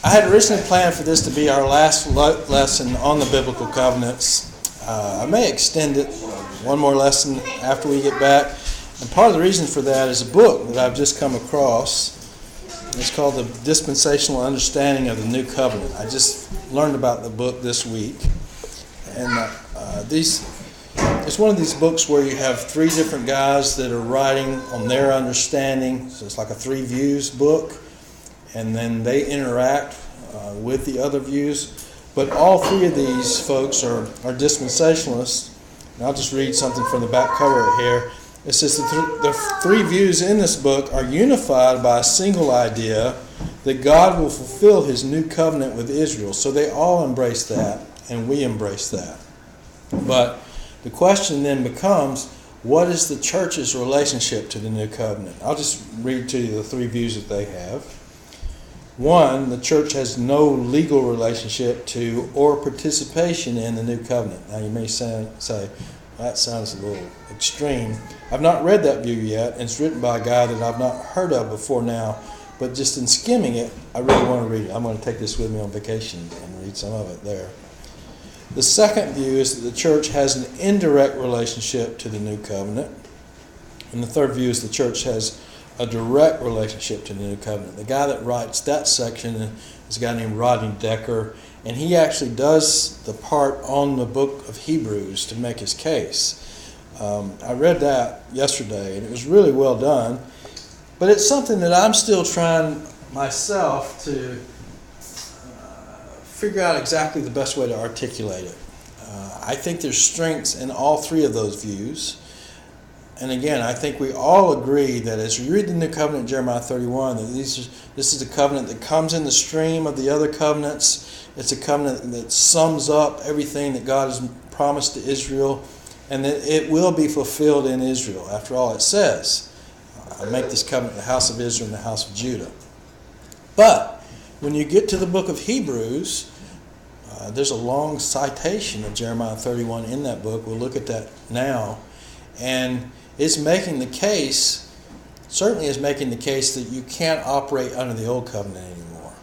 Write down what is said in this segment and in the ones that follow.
I had originally planned for this to be our last lesson on the biblical covenants. I may extend it one more lesson after we get back. And part of the reason for that is a book that I've just come across. It's called The Dispensational Understanding of the New Covenant. I just learned about the book this week. And it's one of these books where you have three different guys that are writing on their understanding. So it's like a three views book. And then they interact with the other views. But all three of these folks are dispensationalists. And I'll just read something from the back cover here. It says the three views in this book are unified by a single idea that God will fulfill his new covenant with Israel. So they all embrace that, and we embrace that. But the question then becomes, what is the church's relationship to the new covenant? I'll just read to you the three views that they have. One, the church has no legal relationship to or participation in the new covenant. Now you may say, that sounds a little extreme. I've not read that view yet, and it's written by a guy that I've not heard of before now, but just in skimming it, I really want to read it. I'm going to take this with me on vacation and read some of it there. The second view is that the church has an indirect relationship to the new covenant. And the third view is the church has a direct relationship to the new covenant. The guy that writes that section is a guy named Rodney Decker, and he actually does the part on the book of Hebrews to make his case. I read that yesterday, and it was really well done, but it's something that I'm still trying myself to figure out exactly the best way to articulate it. I think there's strengths in all three of those views. And again, I think we all agree that as we read the New Covenant in Jeremiah 31, that this is a covenant that comes in the stream of the other covenants. It's a covenant that sums up everything that God has promised to Israel, and that it will be fulfilled in Israel. After all, it says, I make this covenant the house of Israel and the house of Judah. But when you get to the book of Hebrews, there's a long citation of Jeremiah 31 in that book. We'll look at that now. And it's making the case, certainly is making the case that you can't operate under the old covenant anymore.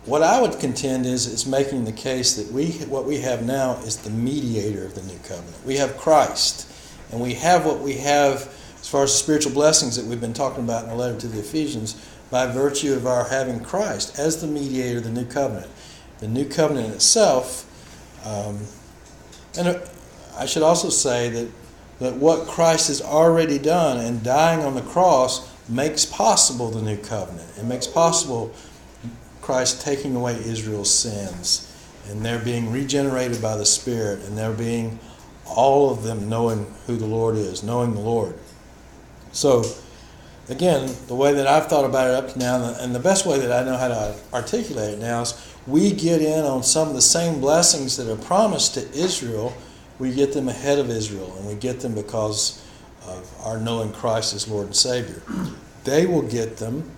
What I would contend is it's making the case that what we have now is the mediator of the new covenant. We have Christ, and we have what we have as far as the spiritual blessings that we've been talking about in the letter to the Ephesians by virtue of our having Christ as the mediator of the new covenant. The new covenant itself, and I should also say that what Christ has already done in dying on the cross makes possible the new covenant. It makes possible Christ taking away Israel's sins, and they're being regenerated by the Spirit, and they're being, all of them, knowing who the Lord is, knowing the Lord. So, again, the way that I've thought about it up to now, and the best way that I know how to articulate it now, is we get in on some of the same blessings that are promised to Israel. We get them ahead of Israel, and we get them because of our knowing Christ as Lord and Savior. They will get them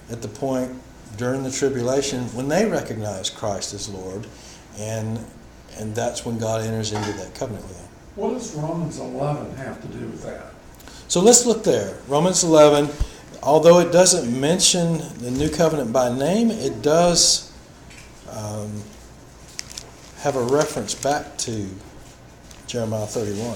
at the point during the tribulation when they recognize Christ as Lord, and that's when God enters into that covenant with them. What does Romans 11 have to do with that? So let's look there. Romans 11, although it doesn't mention the new covenant by name, it does have a reference back to Jeremiah 31.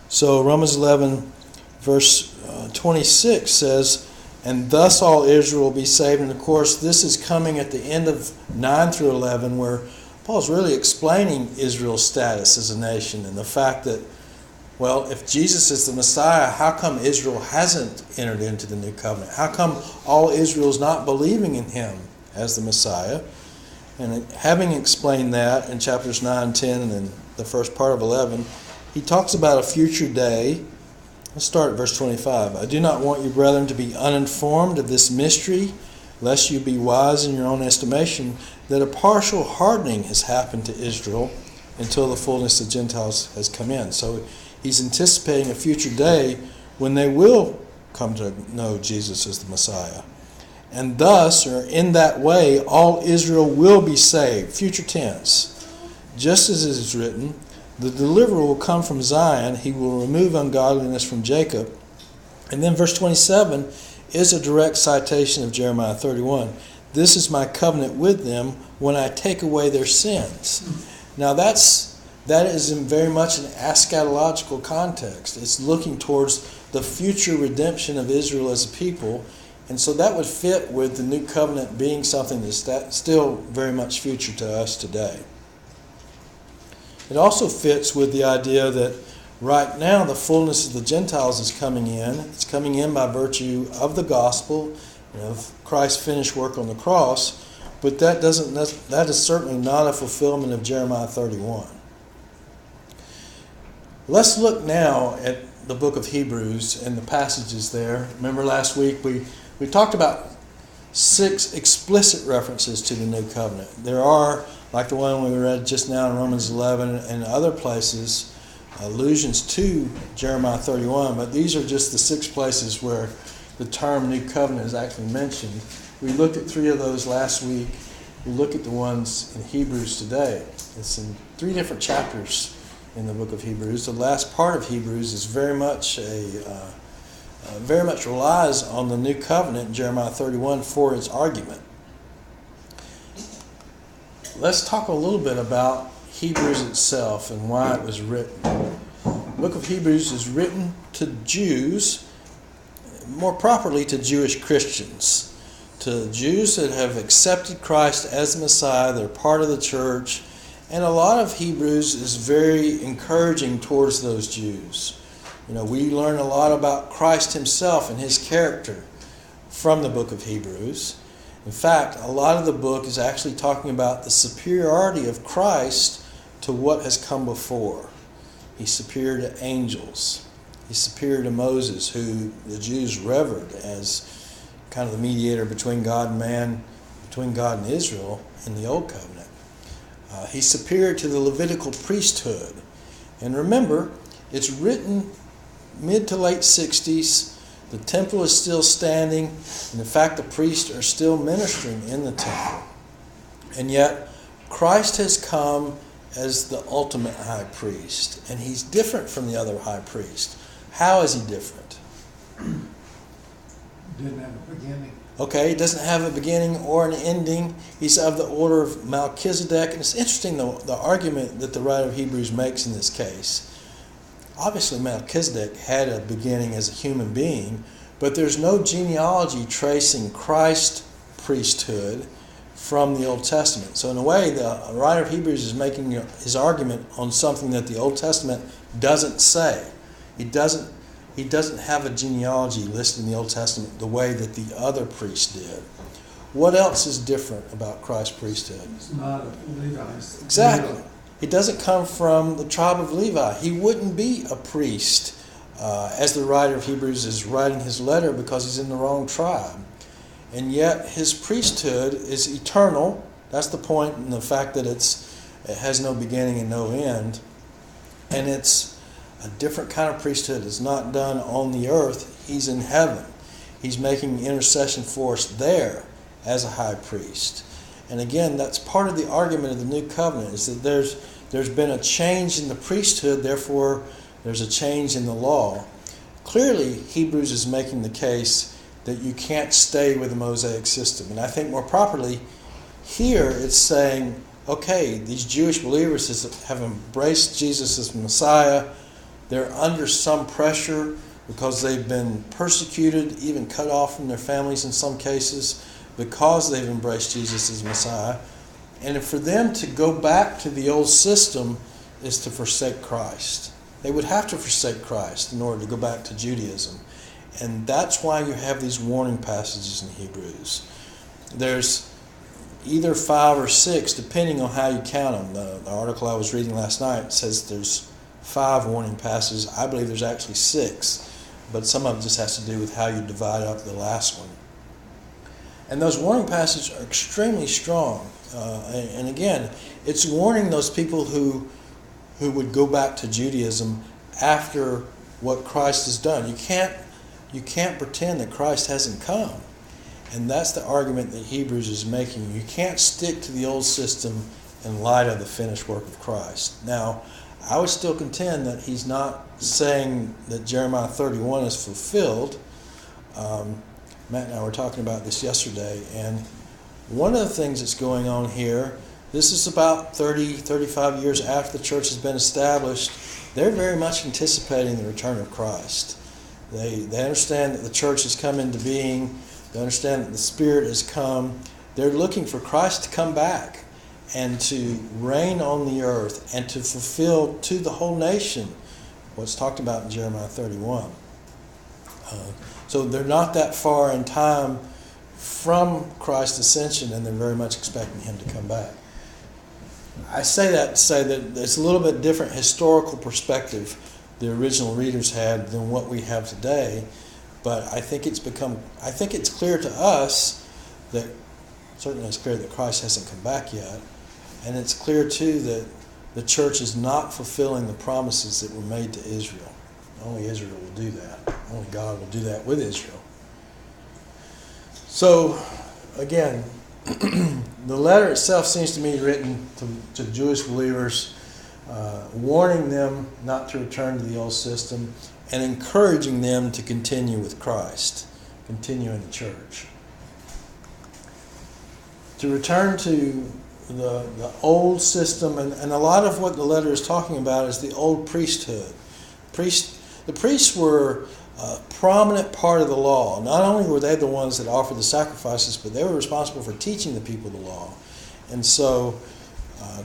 So Romans 11 verse 26 says, and thus all Israel will be saved. And of course this is coming at the end of 9 through 11, where Paul's really explaining Israel's status as a nation and the fact that, well, if Jesus is the Messiah, how come Israel hasn't entered into the new covenant? How come all Israel is not believing in him as the Messiah? And having explained that in chapters 9, 10, and then the first part of 11, he talks about a future day. Let's start at verse 25. I do not want you, brethren, to be uninformed of this mystery, lest you be wise in your own estimation, that a partial hardening has happened to Israel until the fullness of Gentiles has come in. So he's anticipating a future day when they will come to know Jesus as the Messiah. And thus, or in that way, all Israel will be saved. Future tense. Just as it is written, The deliverer will come from Zion. He will remove ungodliness from Jacob. And then verse 27 is a direct citation of Jeremiah 31. This is my covenant with them when I take away their sins. Now that is in very much an eschatological context. It's looking towards the future redemption of Israel as a people. And so that would fit with the new covenant being something that's still very much future to us today. It also fits with the idea that right now the fullness of the Gentiles is coming in. It's coming in by virtue of the gospel, of Christ's finished work on the cross. But that is certainly not a fulfillment of Jeremiah 31. Let's look now at the book of Hebrews and the passages there. Remember last week we talked about 6 explicit references to the new covenant. There are, like the one we read just now in Romans 11 and other places, allusions to Jeremiah 31, but these are just the 6 places where the term new covenant is actually mentioned. We looked at 3 of those last week. We look at the ones in Hebrews today. It's in 3 different chapters in the book of Hebrews. The last part of Hebrews is very much relies on the new covenant in Jeremiah 31 for its argument. Let's talk a little bit about Hebrews itself and why it was written. The book of Hebrews is written to Jews, more properly to Jewish Christians, to Jews that have accepted Christ as the Messiah. They're part of the church, and a lot of Hebrews is very encouraging towards those Jews. We learn a lot about Christ himself and his character from the book of Hebrews. In fact, a lot of the book is actually talking about the superiority of Christ to what has come before. He's superior to angels. He's superior to Moses, who the Jews revered as kind of the mediator between God and man, between God and Israel in the Old Covenant. He's superior to the Levitical priesthood. And remember, it's written mid to late 60s. The temple is still standing, and in fact the priests are still ministering in the temple. And yet Christ has come as the ultimate high priest, and he's different from the other high priest. How is he different? Didn't have a beginning. Okay, he doesn't have a beginning or an ending. He's of the order of Melchizedek. And it's interesting the argument that the writer of Hebrews makes in this case. Obviously, Melchizedek had a beginning as a human being, but there's no genealogy tracing Christ's priesthood from the Old Testament. So in a way, the writer of Hebrews is making his argument on something that the Old Testament doesn't say. He doesn't have a genealogy listed in the Old Testament the way that the other priests did. What else is different about Christ's priesthood? It's not a Levite. Exactly. He doesn't come from the tribe of Levi. He wouldn't be a priest, as the writer of Hebrews is writing his letter, because he's in the wrong tribe. And yet his priesthood is eternal. That's the point in the fact that it has no beginning and no end. And it's a different kind of priesthood. It's not done on the earth. He's in heaven. He's making intercession for us there as a high priest. And again, that's part of the argument of the new covenant, is that there's been a change in the priesthood, therefore there's a change in the law. Clearly, Hebrews is making the case that you can't stay with the Mosaic system. And I think more properly, here it's saying, okay, these Jewish believers have embraced Jesus as Messiah. They're under some pressure because they've been persecuted, even cut off from their families in some cases, because they've embraced Jesus as Messiah. And for them to go back to the old system is to forsake Christ. They would have to forsake Christ in order to go back to Judaism. And that's why you have these warning passages in Hebrews. There's either 5 or 6, depending on how you count them. The article I was reading last night says there's 5 warning passages. I believe there's actually 6, but some of it just has to do with how you divide up the last one. And those warning passages are extremely strong. And again, it's warning those people who would go back to Judaism after what Christ has done. You can't pretend that Christ hasn't come. And that's the argument that Hebrews is making. You can't stick to the old system in light of the finished work of Christ. Now, I would still contend that he's not saying that Jeremiah 31 is fulfilled. Matt and I were talking about this yesterday, and one of the things that's going on here, this is about 35 years after the church has been established. They're very much anticipating the return of Christ. They understand that the church has come into being. They understand that the Spirit has come. They're looking for Christ to come back and to reign on the earth and to fulfill to the whole nation what's talked about in Jeremiah 31. So they're not that far in time from Christ's ascension, and they're very much expecting him to come back. I say that to say that it's a little bit different historical perspective the original readers had than what we have today, but I think it's clear to us that, certainly it's clear that Christ hasn't come back yet, and it's clear too that the church is not fulfilling the promises that were made to Israel. Only Israel will do that. Only God will do that with Israel. So, again, the letter itself seems to me written to Jewish believers, warning them not to return to the old system and encouraging them to continue with Christ, continue in the church. To return to the old system, and a lot of what the letter is talking about is the old priesthood. The priests were a prominent part of the law. Not only were they the ones that offered the sacrifices, but they were responsible for teaching the people the law. And so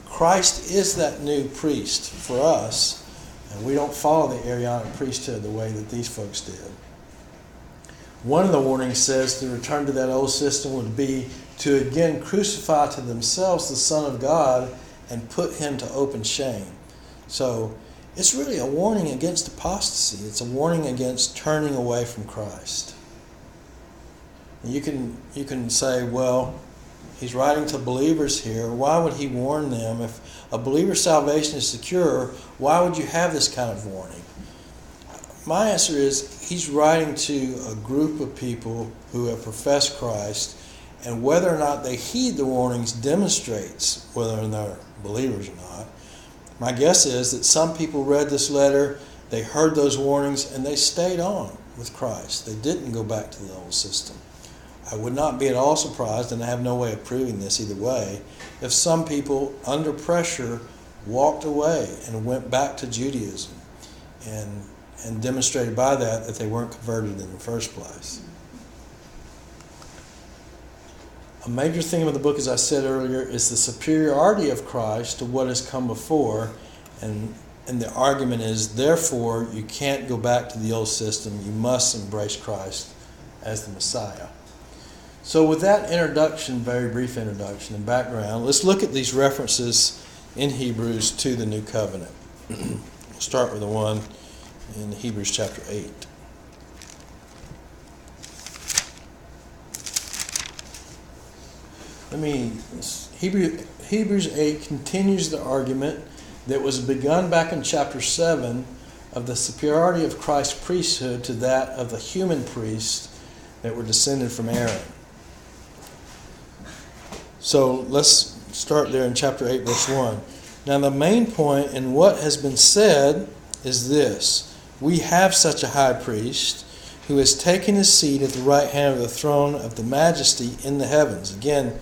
Christ is that new priest for us, and we don't follow the Aaronic priesthood the way that these folks did. One of the warnings says to return to that old system would be to again crucify to themselves the Son of God and put him to open shame. So it's really a warning against apostasy. It's a warning against turning away from Christ. You can say, well, he's writing to believers here. Why would he warn them? If a believer's salvation is secure, why would you have this kind of warning? My answer is he's writing to a group of people who have professed Christ, and whether or not they heed the warnings demonstrates whether they're believers or not. My guess is that some people read this letter, they heard those warnings, and they stayed on with Christ. They didn't go back to the old system. I would not be at all surprised, and I have no way of proving this either way, if some people under pressure walked away and went back to Judaism and demonstrated by that they weren't converted in the first place. A major theme of the book, as I said earlier, is the superiority of Christ to what has come before, and the argument is, therefore, you can't go back to the old system. You must embrace Christ as the Messiah. So with that introduction, very brief introduction and background, let's look at these references in Hebrews to the New Covenant. We'll start with the one in Hebrews chapter 8. Hebrews 8 continues the argument that was begun back in chapter 7 of the superiority of Christ's priesthood to that of the human priests that were descended from Aaron. So let's start there in chapter 8, verse 1. Now the main point in what has been said is this: we have such a high priest who has taken his seat at the right hand of the throne of the majesty in the heavens. Again,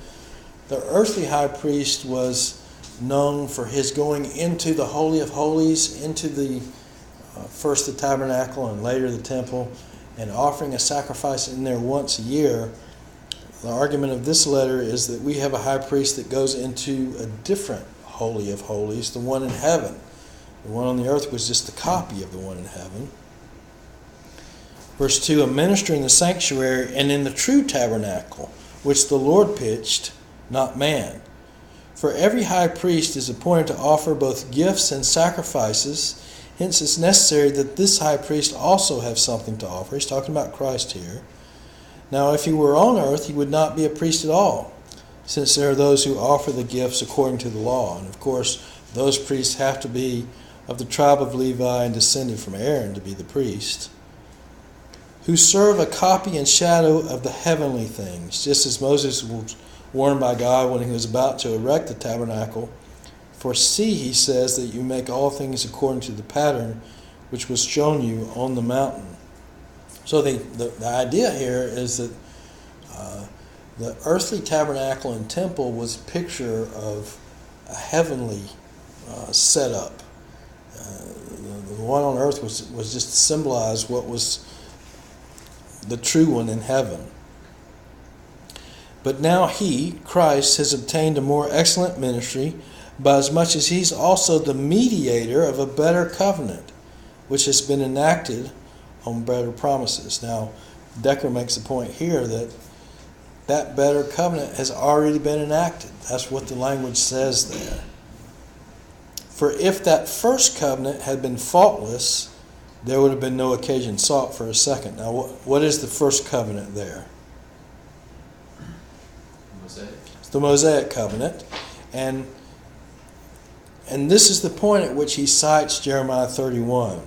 the earthly high priest was known for his going into the Holy of Holies, into the first the tabernacle and later the temple, and offering a sacrifice in there once a year. The argument of this letter is that we have a high priest that goes into a different Holy of Holies, the one in heaven. The one on the earth was just a copy of the one in heaven. Verse 2, a minister in the sanctuary and in the true tabernacle, which the Lord pitched, not man. For every high priest is appointed to offer both gifts and sacrifices. Hence it's necessary that this high priest also have something to offer. He's talking about Christ here. Now if he were on earth, he would not be a priest at all, since there are those who offer the gifts according to the law. And of course, those priests have to be of the tribe of Levi and descended from Aaron to be the priest, who serve a copy and shadow of the heavenly things, just as Moses was warned by God when he was about to erect the tabernacle. For see, he says, that you make all things according to the pattern which was shown you on the mountain. So the idea here is that the earthly tabernacle and temple was a picture of a heavenly setup. The one on earth was just to symbolize what was the true one in heaven. But now he, Christ, has obtained a more excellent ministry, by as much as he's also the mediator of a better covenant, which has been enacted on better promises. Now, Decker makes the point here that that better covenant has already been enacted. That's what the language says there. For if that first covenant had been faultless, there would have been no occasion sought for a second. Now, what is the first covenant there? Mosaic. It's the Mosaic covenant. And this is the point at which he cites Jeremiah 31.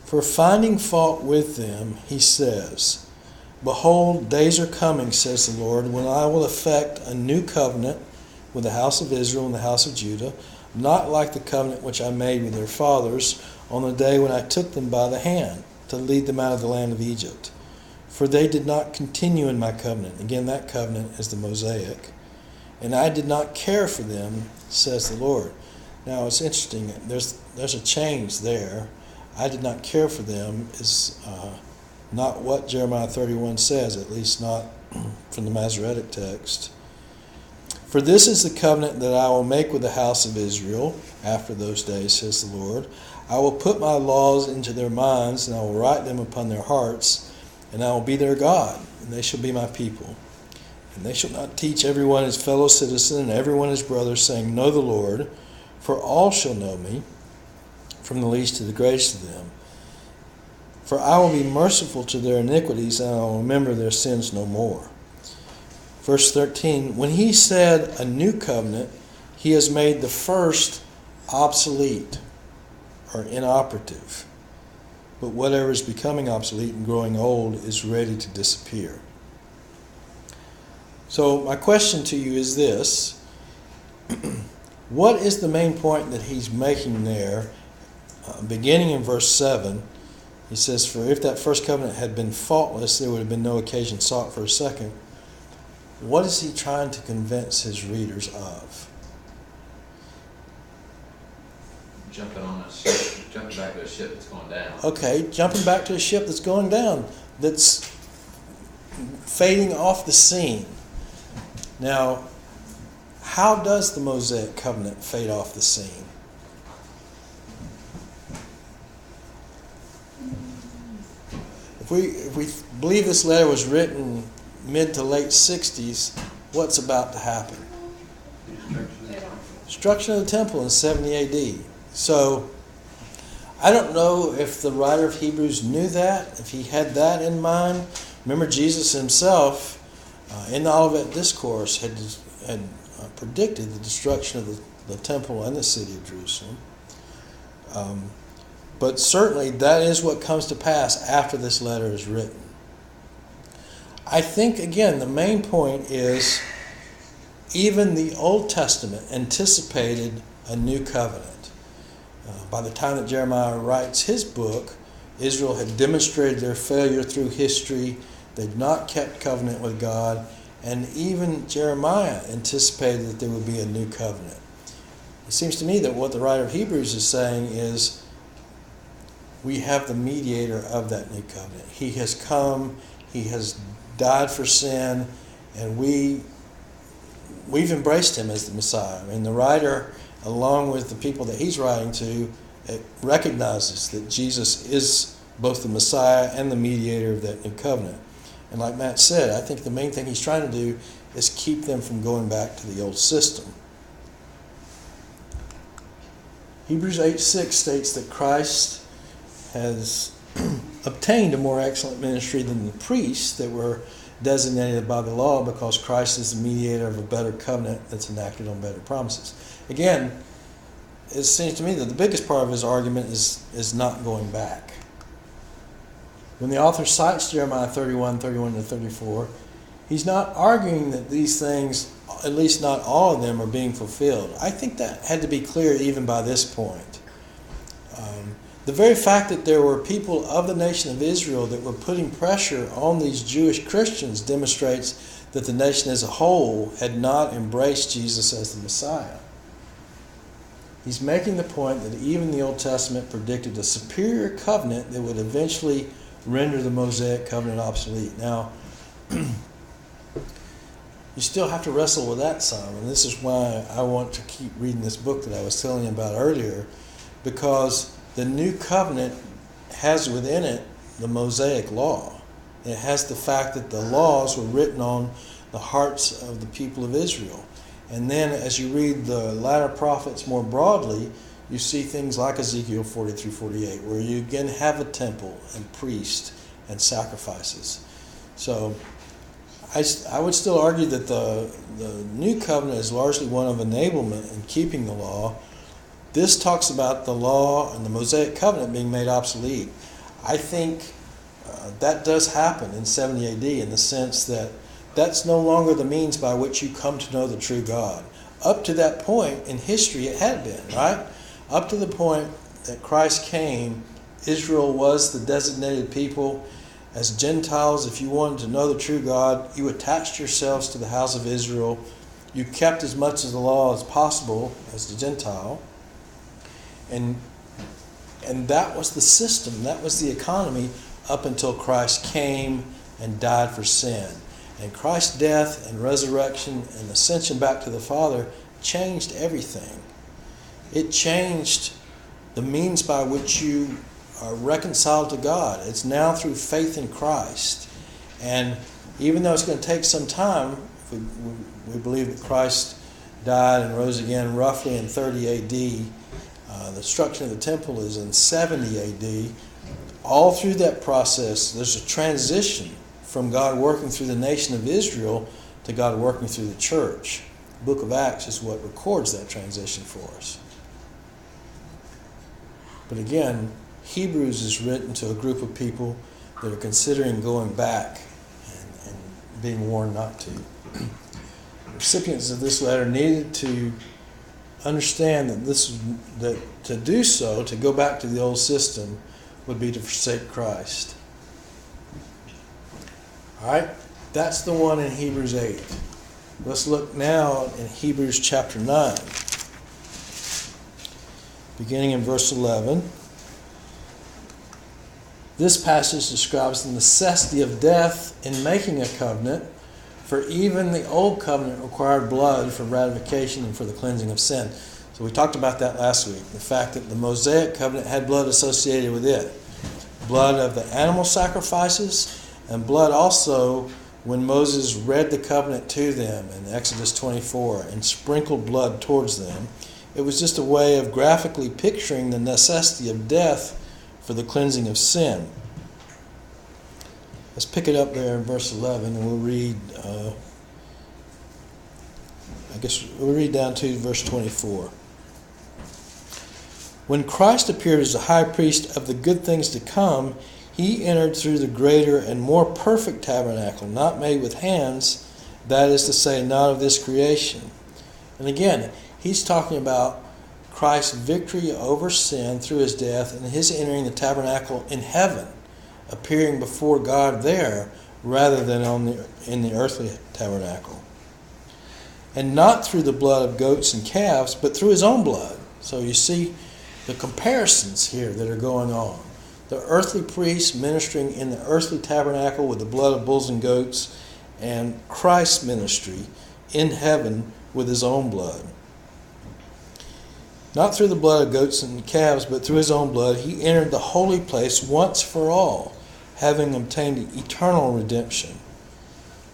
For finding fault with them, he says, Behold, days are coming, says the Lord, when I will effect a new covenant with the house of Israel and the house of Judah, not like the covenant which I made with their fathers on the day when I took them by the hand to lead them out of the land of Egypt. For they did not continue in my covenant. Again, that covenant is the Mosaic. And I did not care for them, says the Lord. Now, it's interesting. There's a change there. I did not care for them is not what Jeremiah 31 says, at least not from the Masoretic text. For this is the covenant that I will make with the house of Israel after those days, says the Lord. I will put my laws into their minds, and I will write them upon their hearts, and I will be their God, and they shall be my people. And they shall not teach everyone his fellow citizen and everyone his brother, saying, Know the Lord, for all shall know me, from the least to the greatest of them. For I will be merciful to their iniquities, and I will remember their sins no more. Verse 13, when he said a new covenant, he has made the first obsolete or inoperative. But whatever is becoming obsolete and growing old is ready to disappear. So my question to you is this. What is the main point that he's making there? Beginning in verse 7, he says, For if that first covenant had been faultless, there would have been no occasion sought for a second. What is he trying to convince his readers of? Jumping back to a ship that's going down. Okay, jumping back to a ship that's going down, that's fading off the scene. Now, how does the Mosaic covenant fade off the scene? If we believe this letter was written mid to late 60s, what's about to happen? Destruction of the temple in 70 AD. So, I don't know if the writer of Hebrews knew that, if he had that in mind. Remember, Jesus himself, in the Olivet Discourse, had predicted the destruction of the temple and the city of Jerusalem. But certainly that is what comes to pass after this letter is written. I think, again, the main point is even the Old Testament anticipated a new covenant. By the time that Jeremiah writes his book, Israel had demonstrated their failure through history. They'd not kept covenant with God. And even Jeremiah anticipated that there would be a new covenant. It seems to me that what the writer of Hebrews is saying is we have the mediator of that new covenant. He has come, he has died for sin, and we've embraced him as the Messiah. And the writer, along with the people that he's writing to, recognizes that Jesus is both the Messiah and the mediator of that new covenant. And like Matt said, I think the main thing he's trying to do is keep them from going back to the old system. Hebrews 8:6 states that Christ has obtained a more excellent ministry than the priests that were designated by the law, because Christ is the mediator of a better covenant that's enacted on better promises. Again, it seems to me that the biggest part of his argument is not going back. When the author cites Jeremiah 31 to 34, He's not arguing that these things, at least not all of them, are being fulfilled. I think that had to be clear even by this point. The very fact that there were people of the nation of Israel that were putting pressure on these Jewish Christians demonstrates that the nation as a whole had not embraced Jesus as the Messiah. He's making the point that even the Old Testament predicted a superior covenant that would eventually render the Mosaic covenant obsolete. Now, you still have to wrestle with that some, and this is why I want to keep reading this book that I was telling you about earlier, because the new covenant has within it the Mosaic law. It has the fact that the laws were written on the hearts of the people of Israel. And then as you read the latter prophets more broadly, you see things like Ezekiel 40 through 48, where you again have a temple and priest and sacrifices. So I would still argue that the new covenant is largely one of enablement and keeping the law. This talks about the law and the Mosaic covenant being made obsolete. I think that does happen in 70 AD in the sense that that's no longer the means by which you come to know the true God. Up to that point in history it had been, right? Up to the point that Christ came, Israel was the designated people. As Gentiles, if you wanted to know the true God, you attached yourselves to the house of Israel. You kept as much of the law as possible as the Gentile. And that was the system, that was the economy up until Christ came and died for sin. And Christ's death and resurrection and ascension back to the Father changed everything. It changed the means by which you are reconciled to God. It's now through faith in Christ. And even though it's going to take some time, we believe that Christ died and rose again roughly in 30 AD. The destruction of the temple is in 70 AD. All through that process, there's a transition from God working through the nation of Israel to God working through the church. The book of Acts is what records that transition for us. But again, Hebrews is written to a group of people that are considering going back and being warned not to. Recipients of this letter needed to understand that to do so, to go back to the old system, would be to forsake Christ. All right, that's the one in Hebrews 8. Let's look now in Hebrews chapter 9, beginning in verse 11. This passage describes the necessity of death in making a covenant, for even the old covenant required blood for ratification and for the cleansing of sin. So we talked about that last week, the fact that the Mosaic covenant had blood associated with it. Blood of the animal sacrifices, and blood also when Moses read the covenant to them in Exodus 24 and sprinkled blood towards them. It was just a way of graphically picturing the necessity of death for the cleansing of sin. Let's pick it up there in verse 11 and we'll read, we'll read down to verse 24. When Christ appeared as the high priest of the good things to come, he entered through the greater and more perfect tabernacle, not made with hands, that is to say, not of this creation. And again, he's talking about Christ's victory over sin through his death and his entering the tabernacle in heaven, appearing before God there rather than in the earthly tabernacle. And not through the blood of goats and calves, but through his own blood. So you see the comparisons here that are going on. The earthly priest ministering in the earthly tabernacle with the blood of bulls and goats, and Christ's ministry in heaven with his own blood. Not through the blood of goats and calves, but through his own blood, he entered the holy place once for all, having obtained eternal redemption.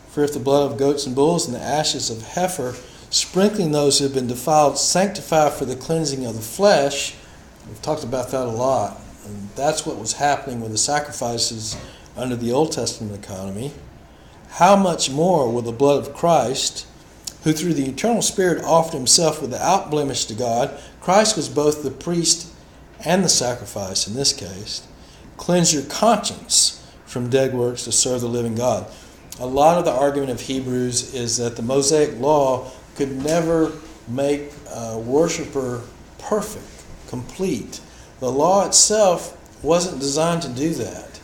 For if the blood of goats and bulls and the ashes of heifer, sprinkling those who have been defiled, sanctify for the cleansing of the flesh, we've talked about that a lot, and that's what was happening with the sacrifices under the Old Testament economy, how much more will the blood of Christ, who through the eternal Spirit offered himself without blemish to God, Christ was both the priest and the sacrifice in this case, cleanse your conscience from dead works to serve the living God. a lot of the argument of Hebrews is that the Mosaic law could never make a worshiper perfect, complete. The law itself wasn't designed to do that.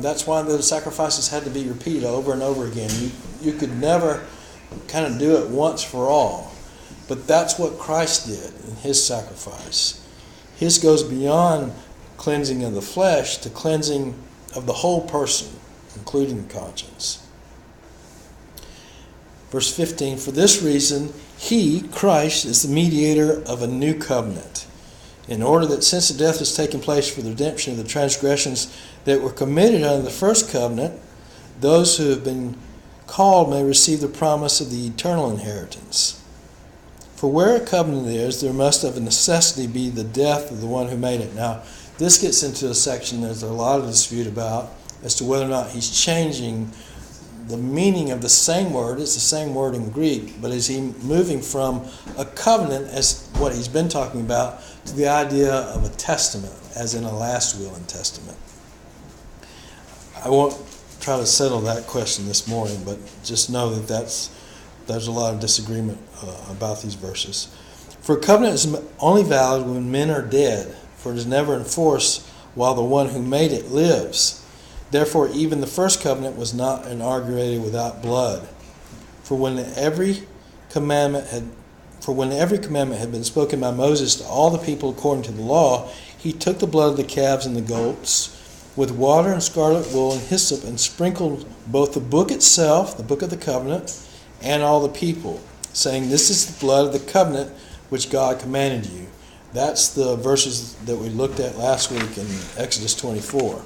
That's why the sacrifices had to be repeated over and over again. You could never kind of do it once for all. But that's what Christ did in his sacrifice. His goes beyond cleansing of the flesh to cleansing of the whole person, including the conscience. Verse 15, for this reason, he, Christ, is the mediator of a new covenant, in order that since the death has taken place for the redemption of the transgressions that were committed under the first covenant, those who have been called may receive the promise of the eternal inheritance. For where a covenant is, there must of a necessity be the death of the one who made it. Now, this gets into a section there's a lot of dispute about as to whether or not he's changing the meaning of the same word. It's the same word in Greek, but is he moving from a covenant, as what he's been talking about, to the idea of a testament, as in a last will and testament? I won't try to settle that question this morning, but just know that there's a lot of disagreement about these verses. For a covenant is only valid when men are dead, for it is never enforced while the one who made it lives. Therefore, even the first covenant was not inaugurated without blood. For when every commandment had been spoken by Moses to all the people according to the law, he took the blood of the calves and the goats with water and scarlet wool and hyssop and sprinkled both the book itself, the book of the covenant, and all the people, saying, this is the blood of the covenant which God commanded you. That's the verses that we looked at last week in Exodus 24.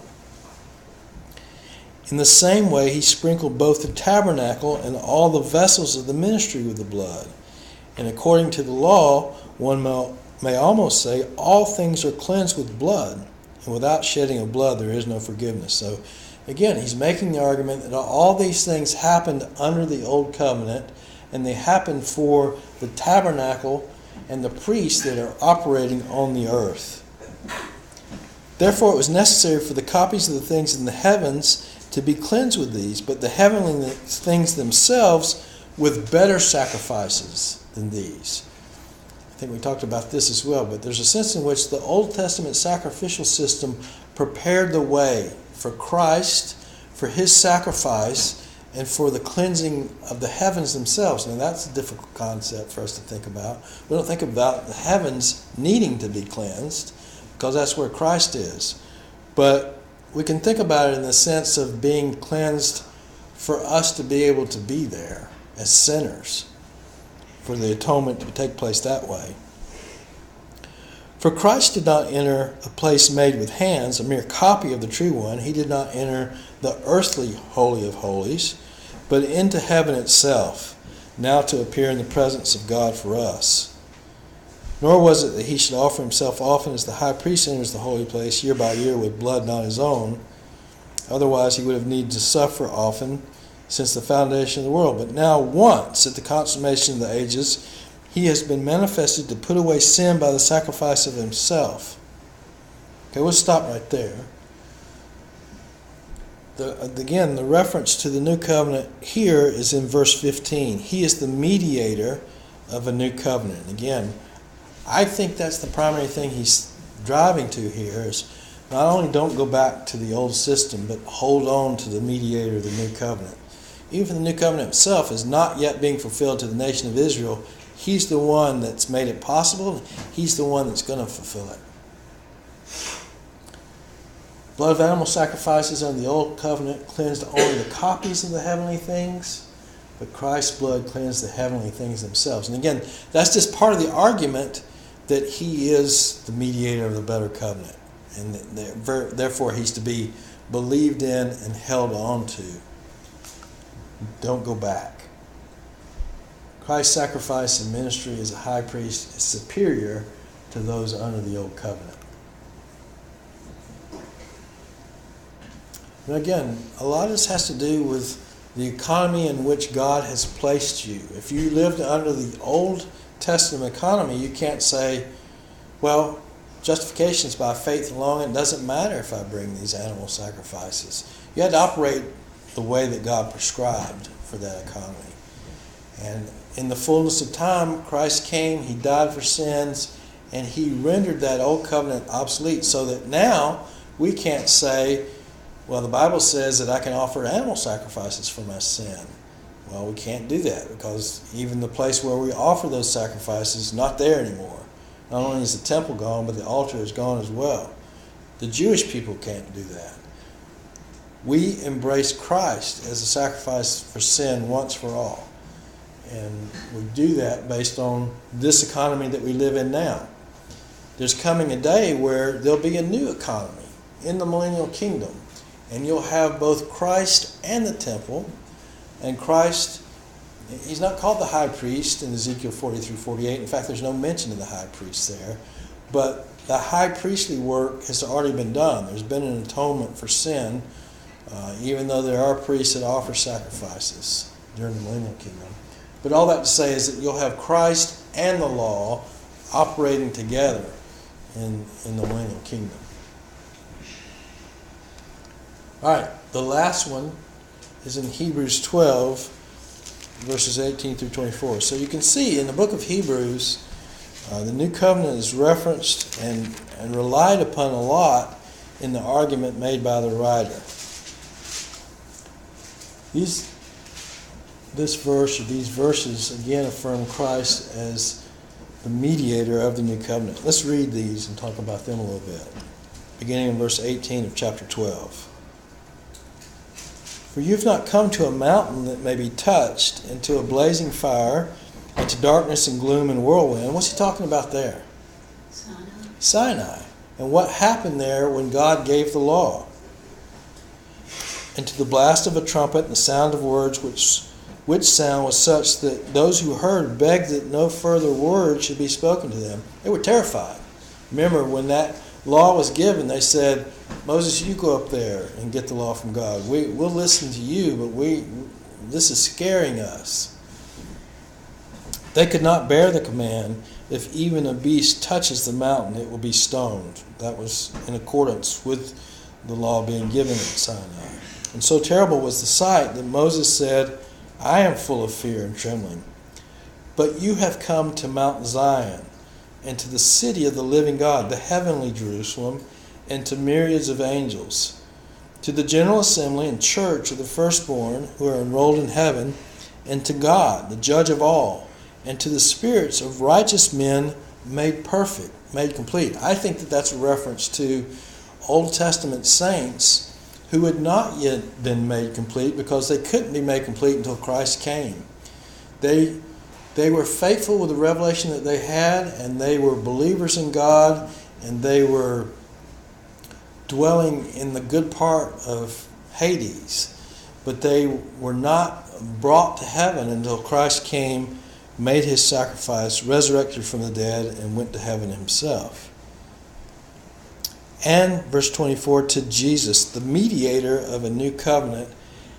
In the same way, he sprinkled both the tabernacle and all the vessels of the ministry with the blood. And according to the law, one may almost say, all things are cleansed with blood, and without shedding of blood there is no forgiveness. So again, he's making the argument that all these things happened under the old covenant, and they happened for the tabernacle and the priests that are operating on the earth. Therefore it was necessary for the copies of the things in the heavens to be cleansed with these, but the heavenly things themselves with better sacrifices than these. I think we talked about this as well, but there's a sense in which the Old Testament sacrificial system prepared the way for Christ, for his sacrifice, and for the cleansing of the heavens themselves. Now that's a difficult concept for us to think about. We don't think about the heavens needing to be cleansed, because that's where Christ is. But we can think about it in the sense of being cleansed for us to be able to be there as sinners, for the atonement to take place that way. For Christ did not enter a place made with hands, a mere copy of the true one. He did not enter the earthly Holy of Holies, but into heaven itself, now to appear in the presence of God for us. Nor was it that he should offer himself often as the high priest enters the holy place year by year with blood not his own. Otherwise he would have needed to suffer often since the foundation of the world. But now once, at the consummation of the ages, he has been manifested to put away sin by the sacrifice of himself. Okay, we'll stop right there. Again, the reference to the new covenant here is in verse 15. He is the mediator of a new covenant. Again, I think that's the primary thing he's driving to here, is not only don't go back to the old system, but hold on to the mediator of the new covenant. Even if the new covenant itself is not yet being fulfilled to the nation of Israel, he's the one that's made it possible. He's the one that's going to fulfill it. Blood of animal sacrifices under the old covenant cleansed only the copies of the heavenly things, but Christ's blood cleansed the heavenly things themselves. And again, that's just part of the argument that he is the mediator of the better covenant, and therefore he's to be believed in and held on to. Don't go back. Christ's sacrifice and ministry as a high priest is superior to those under the old covenant. And again, a lot of this has to do with the economy in which God has placed you. If you lived under the Old Testament economy, you can't say, well, justification is by faith alone. It doesn't matter if I bring these animal sacrifices. You had to operate the way that God prescribed for that economy. And in the fullness of time, Christ came, He died for sins, and He rendered that old covenant obsolete, so that now we can't say, well, the Bible says that I can offer animal sacrifices for my sin. Well, we can't do that, because even the place where we offer those sacrifices is not there anymore. Not only is the temple gone, but the altar is gone as well. The Jewish people can't do that. We embrace Christ as a sacrifice for sin once for all. And we do that based on this economy that we live in now. There's coming a day where there'll be a new economy in the millennial kingdom. And you'll have both Christ and the temple. And Christ, He's not called the high priest in Ezekiel 40 through 48. In fact, there's no mention of the high priest there. But the high priestly work has already been done. There's been an atonement for sin, even though there are priests that offer sacrifices during the millennial kingdom. But all that to say is that you'll have Christ and the law operating together in the millennial kingdom. All right, the last one is in Hebrews 12, verses 18 through 24. So you can see in the book of Hebrews, the new covenant is referenced and relied upon a lot in the argument made by the writer. This verse, or these verses, again affirm Christ as the mediator of the new covenant. Let's read these and talk about them a little bit. Beginning in verse 18 of chapter 12. For you've not come to a mountain that may be touched, and to a blazing fire, and to darkness and gloom and whirlwind. What's he talking about there? Sinai. And what happened there when God gave the law? And to the blast of a trumpet and the sound of words, which sound was such that those who heard begged that no further word should be spoken to them. They were terrified. Remember, when that law was given, they said, Moses, you go up there and get the law from God. We'll listen to you, but this is scaring us. They could not bear the command, if even a beast touches the mountain, it will be stoned. That was in accordance with the law being given at Sinai. And so terrible was the sight that Moses said, I am full of fear and trembling. But you have come to Mount Zion, and to the city of the living God, the heavenly Jerusalem, and to myriads of angels, to the general assembly and church of the firstborn who are enrolled in heaven, and to God, the judge of all, and to the spirits of righteous men made perfect, made complete. I think that that's a reference to Old Testament saints who had not yet been made complete because they couldn't be made complete until Christ came. They were faithful with the revelation that they had, and they were believers in God, and they were dwelling in the good part of Hades. But they were not brought to heaven until Christ came, made His sacrifice, resurrected from the dead, and went to heaven Himself. And, verse 24, to Jesus, the mediator of a new covenant,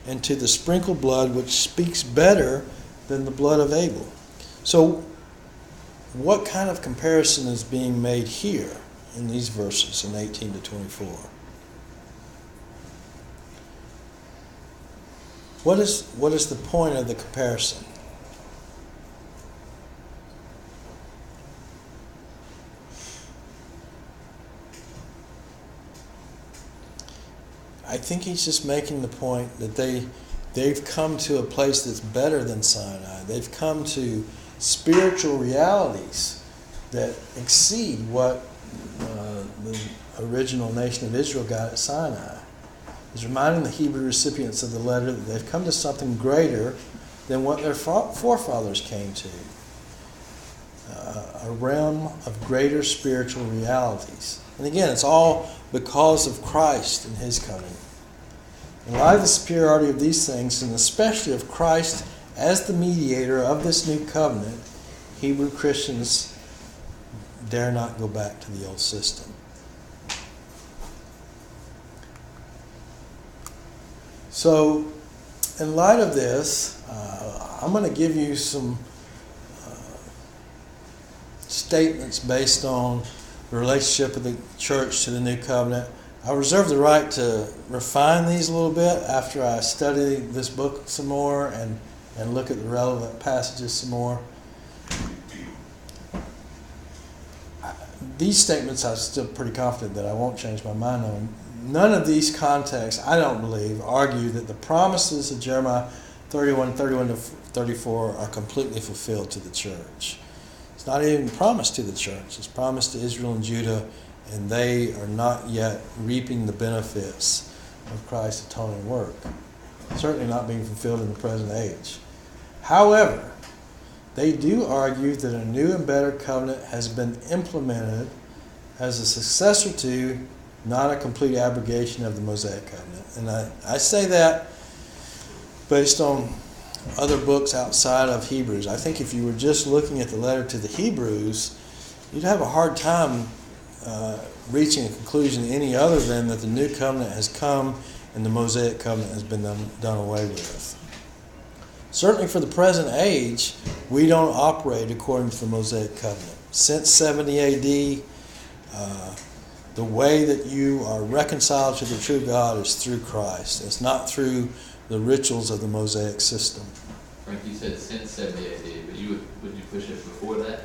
and to the sprinkled blood which speaks better than the blood of Abel. So, what kind of comparison is being made here in these verses in 18 to 24? What is the point of the comparison? I think he's just making the point that they've come to a place that's better than Sinai. They've come to spiritual realities that exceed what the original nation of Israel got at Sinai. He's reminding the Hebrew recipients of the letter that they've come to something greater than what their forefathers came to. A realm of greater spiritual realities. And again, it's all because of Christ and His coming. In light of the superiority of these things, and especially of Christ as the mediator of this new covenant, Hebrew Christians dare not go back to the old system. So, in light of this, I'm going to give you some statements based on the relationship of the church to the new covenant. I reserve the right to refine these a little bit after I study this book some more and look at the relevant passages some more. These statements I'm still pretty confident that I won't change my mind on. None of these contexts, I don't believe, argue that the promises of Jeremiah 31 to 34 are completely fulfilled to the church. It's not even promised to the church. It's promised to Israel and Judah, and they are not yet reaping the benefits of Christ's atoning work. Certainly not being fulfilled in the present age. However, they do argue that a new and better covenant has been implemented as a successor to, not a complete abrogation of, the Mosaic covenant. And I say that based on other books outside of Hebrews. I think if you were just looking at the letter to the Hebrews, you'd have a hard time reaching a conclusion any other than that the new covenant has come and the Mosaic covenant has been done away with. Certainly for the present age, we don't operate according to the Mosaic covenant. Since 70 A.D., the way that you are reconciled to the true God is through Christ. It's not through the rituals of the Mosaic system. Frank, you said since 70 AD, but would you push it before that?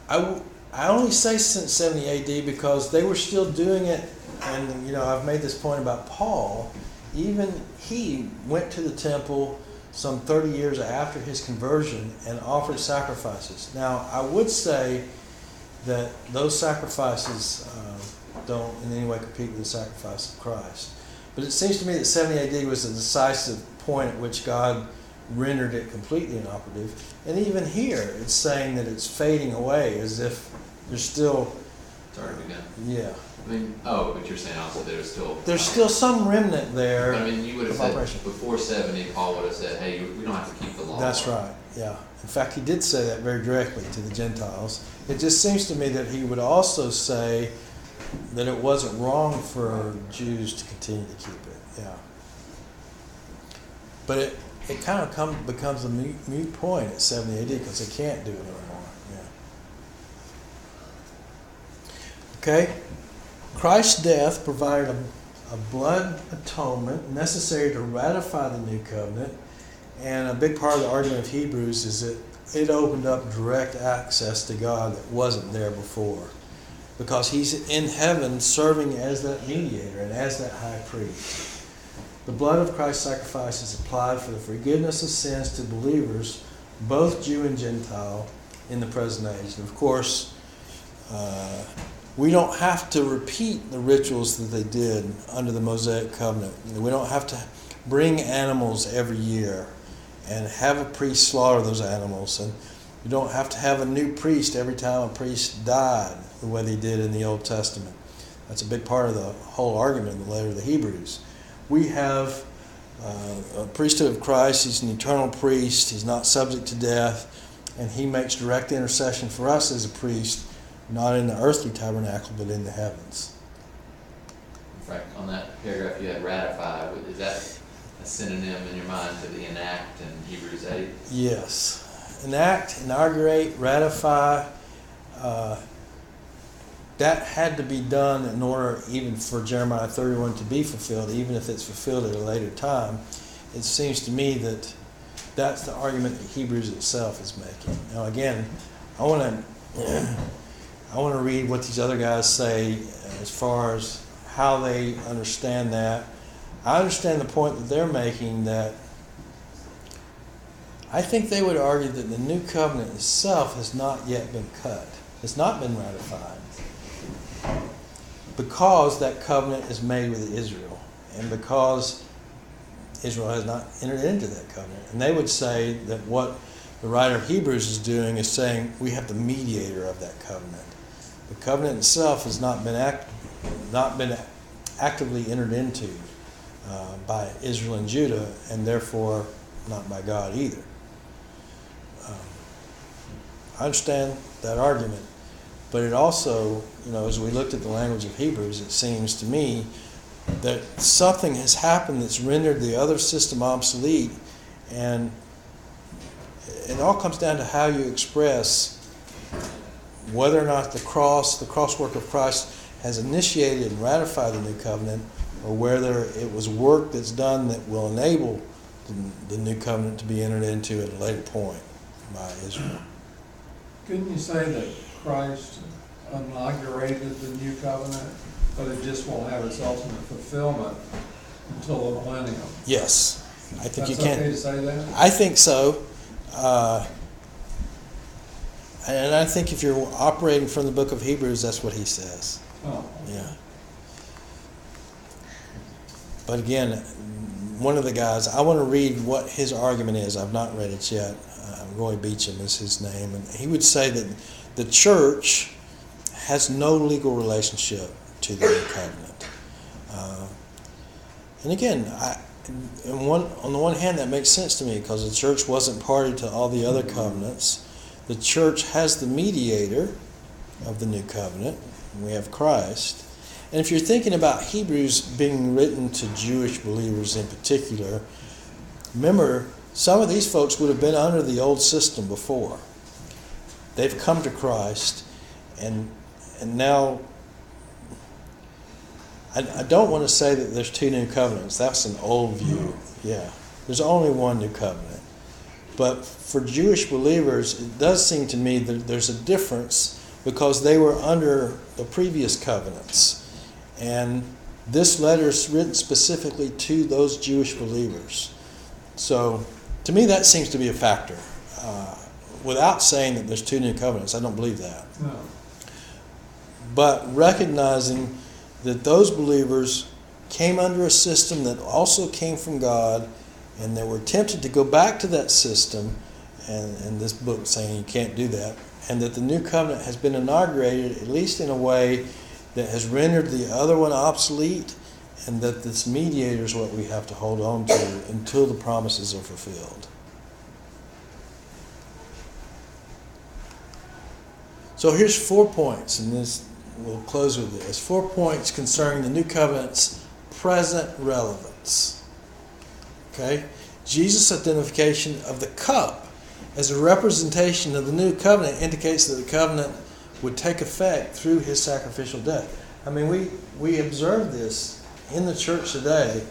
I only say since 70 A.D. because they were still doing it, and I've made this point about Paul. Even he went to the temple some 30 years after his conversion and offered sacrifices. Now, I would say that those sacrifices don't in any way compete with the sacrifice of Christ. But it seems to me that 70 A.D. was a decisive point at which God rendered it completely inoperative. And even here, it's saying that it's fading away as if there's still... It's already begun. Yeah. But you're saying also there's still some remnant there. But you would have said operation. Before 70, Paul would have said, hey, we don't have to keep the law. That's right, yeah. In fact, he did say that very directly to the Gentiles. It just seems to me that he would also say that it wasn't wrong for Jews to continue to keep it, yeah. But it kind of becomes a moot point at 70 AD because they can't do it anymore, yeah. Okay? Christ's death provided a blood atonement necessary to ratify the new covenant, and a big part of the argument of Hebrews is that it opened up direct access to God that wasn't there before, because he's in heaven serving as that mediator and as that high priest. The blood of Christ's sacrifice is applied for the forgiveness of sins to believers, both Jew and Gentile, in the present age. And of course, we don't have to repeat the rituals that they did under the Mosaic covenant. We don't have to bring animals every year and have a priest slaughter those animals. And you don't have to have a new priest every time a priest died the way they did in the Old Testament. That's a big part of the whole argument in the letter to the Hebrews. We have a priesthood of Christ. He's an eternal priest. He's not subject to death. And he makes direct intercession for us as a priest, not in the earthly tabernacle, but in the heavens. Frank, on that paragraph you had ratify, is that a synonym in your mind to the enact in Hebrews 8? Yes. Enact, inaugurate, ratify. That had to be done in order even for Jeremiah 31 to be fulfilled, even if it's fulfilled at a later time. It seems to me that that's the argument that Hebrews itself is making. Now again, I want to read what these other guys say as far as how they understand that. I understand the point that they're making, that I think they would argue that the new covenant itself has not yet been cut. It's not been ratified, because that covenant is made with Israel, and because Israel has not entered into that covenant. And they would say that what the writer of Hebrews is doing is saying we have the mediator of that covenant. The covenant itself has not been actively entered into by Israel and Judah, and therefore not by God either. I understand that argument, but it also, as we looked at the language of Hebrews, it seems to me that something has happened that's rendered the other system obsolete, and it all comes down to how you express whether or not the cross work of Christ has initiated and ratified the new covenant, or whether it was work that's done that will enable the new covenant to be entered into at a later point by Israel. Couldn't you say that Christ inaugurated the new covenant, but it just won't have its ultimate fulfillment until the millennium? Yes, I think you That's can. okay to say that? I think so. And I think if you're operating from the book of Hebrews, that's what he says. Oh, Yeah. But again, one of the guys, I want to read what his argument is. I've not read it yet. Roy Beecham is his name. And he would say that the church has no legal relationship to the new covenant. And again, on the one hand, that makes sense to me because the church wasn't party to all the other covenants. The church has the mediator of the new covenant. We have Christ. And if you're thinking about Hebrews being written to Jewish believers in particular, remember, some of these folks would have been under the old system before. They've come to Christ, and now, I don't want to say that there's two new covenants. That's an old view. Yeah, there's only one new covenant. But for Jewish believers, it does seem to me that there's a difference because they were under the previous covenants. And this letter is written specifically to those Jewish believers. So, to me, that seems to be a factor. Without saying that there's two new covenants, I don't believe that. no. But recognizing that those believers came under a system that also came from God, and they were tempted to go back to that system, and this book saying you can't do that, and that the new covenant has been inaugurated, at least in a way that has rendered the other one obsolete, and that this mediator is what we have to hold on to until the promises are fulfilled. So here's 4 points, and this we'll close with this. 4 points concerning the new covenant's present relevance. Okay? Jesus' identification of the cup as a representation of the new covenant indicates that the covenant would take effect through his sacrificial death. I mean, we observe this in the church today.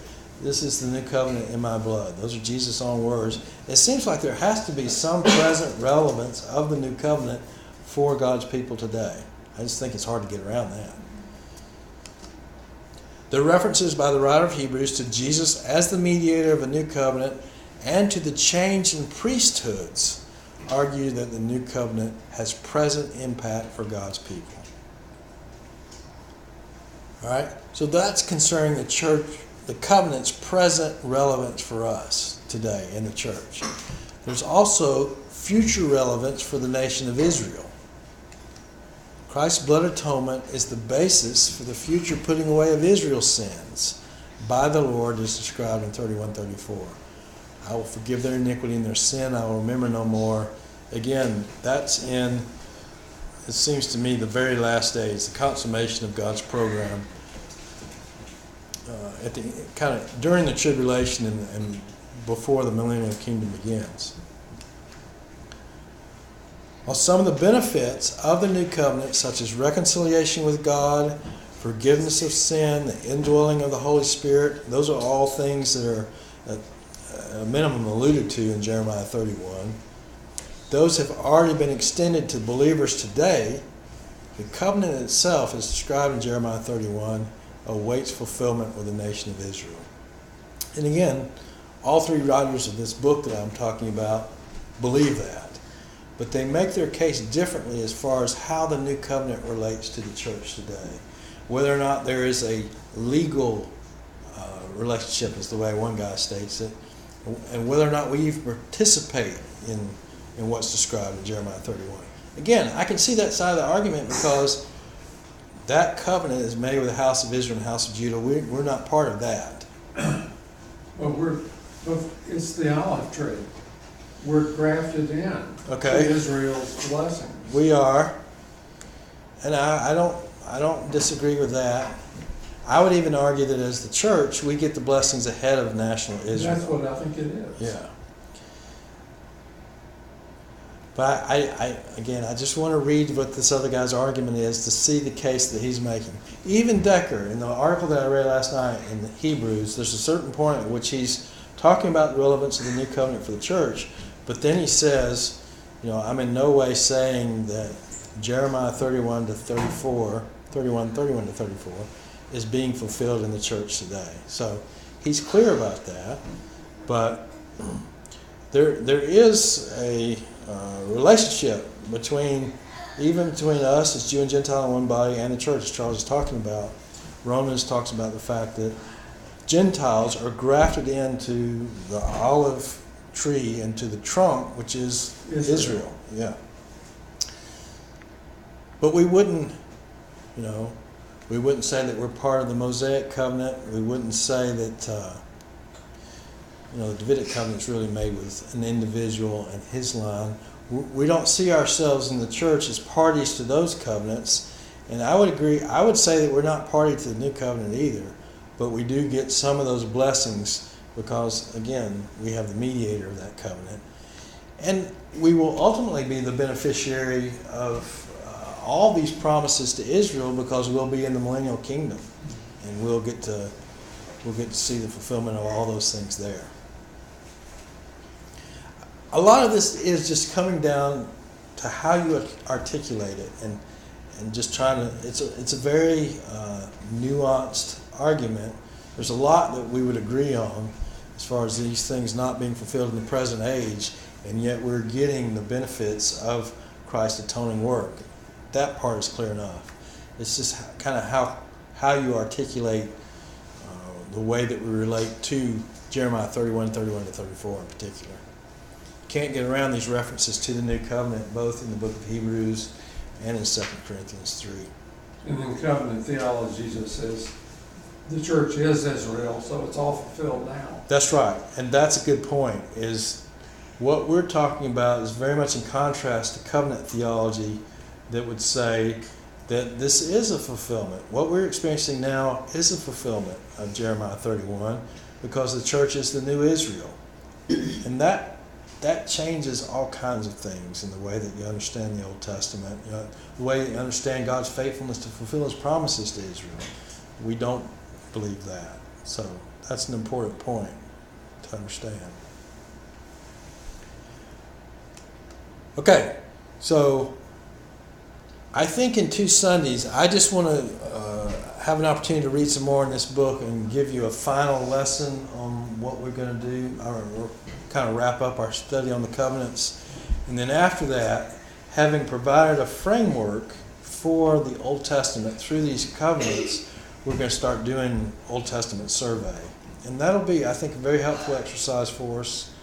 This is the new covenant in my blood. Those are Jesus' own words. It seems like there has to be some present relevance of the new covenant for God's people today. I just think it's hard to get around that. The references by the writer of Hebrews to Jesus as the mediator of a new covenant and to the change in priesthoods argue that the new covenant has present impact for God's people. All right? So that's concerning the church, the covenant's present relevance for us today in the church. There's also future relevance for the nation of Israel. Christ's blood atonement is the basis for the future putting away of Israel's sins by the Lord as described in 31:34. I will forgive their iniquity and their sin. I will remember no more. Again, that's in, it seems to me, the very last days, the consummation of God's program. At the kind of during the tribulation and before the millennial kingdom begins. While some of the benefits of the new covenant, such as reconciliation with God, forgiveness of sin, the indwelling of the Holy Spirit, those are all things that are at a minimum alluded to in Jeremiah 31. Those have already been extended to believers today. The covenant itself, as described in Jeremiah 31, awaits fulfillment with the nation of Israel. And again, all three writers of this book that I'm talking about believe that. But they make their case differently as far as how the new covenant relates to the church today. Whether or not there is a legal relationship, is the way one guy states it, and whether or not we even participate in what's described in Jeremiah 31. Again, I can see that side of the argument because that covenant is made with the house of Israel and the house of Judah. We're not part of that. Well, it's the olive tree. We're grafted in Okay. to Israel's blessings. We are, and I don't disagree with that. I would even argue that as the church, we get the blessings ahead of national Israel. That's what I think it is. Yeah. But again, I just want to read what this other guy's argument is to see the case that he's making. Even Decker, in the article that I read last night in the Hebrews, there's a certain point at which he's talking about the relevance of the new covenant for the church, but then he says, I'm in no way saying that Jeremiah 31 to 34 is being fulfilled in the church today. So he's clear about that, but there is a relationship between us as Jew and Gentile in one body and the church, as Charles is talking about. Romans talks about the fact that Gentiles are grafted into the olive tree, into the trunk, which is Israel. Yeah. But we wouldn't say that we're part of the Mosaic covenant. We wouldn't say that the Davidic covenant is really made with an individual and his line. We don't see ourselves in the church as parties to those covenants. And I would agree, I would say that we're not party to the new covenant either, but we do get some of those blessings because, again, we have the mediator of that covenant. And we will ultimately be the beneficiary of all these promises to Israel because we'll be in the millennial kingdom, and we'll get to see the fulfillment of all those things there. A lot of this is just coming down to how you articulate it, and just trying to. It's a very nuanced argument. There's a lot that we would agree on as far as these things not being fulfilled in the present age, and yet we're getting the benefits of Christ's atoning work. That part is clear enough. It's just kind of how you articulate the way that we relate to Jeremiah 31 to 34 in particular. Can't get around these references to the new covenant, both in the book of Hebrews and in 2 Corinthians 3. And in covenant theology, Jesus says the church is Israel, so it's all fulfilled now. That's right, and that's a good point. Is what we're talking about is very much in contrast to covenant theology that would say that this is a fulfillment. What we're experiencing now is a fulfillment of Jeremiah 31 because the church is the new Israel. And that changes all kinds of things in the way that you understand the Old Testament, the way that you understand God's faithfulness to fulfill His promises to Israel. We don't believe that. So that's an important point to understand. Okay, so I think in 2 Sundays, I just want to have an opportunity to read some more in this book and give you a final lesson on what we're going to do, or kind of wrap up our study on the covenants. And then after that, having provided a framework for the Old Testament through these covenants, we're going to start doing Old Testament survey. And that'll be, I think, a very helpful exercise for us.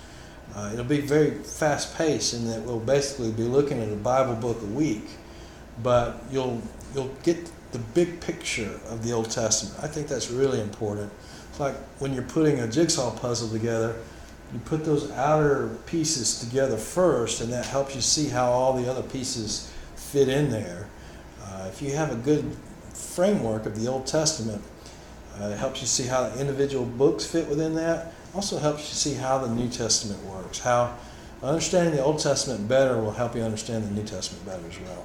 It'll be very fast-paced in that we'll basically be looking at a Bible book a week, but you'll get the big picture of the Old Testament. I think that's really important. It's like when you're putting a jigsaw puzzle together, you put those outer pieces together first, and that helps you see how all the other pieces fit in there. If you have a good framework of the Old Testament, it helps you see how the individual books fit within that. Also helps you see how the New Testament works. How understanding the Old Testament better will help you understand the New Testament better as well.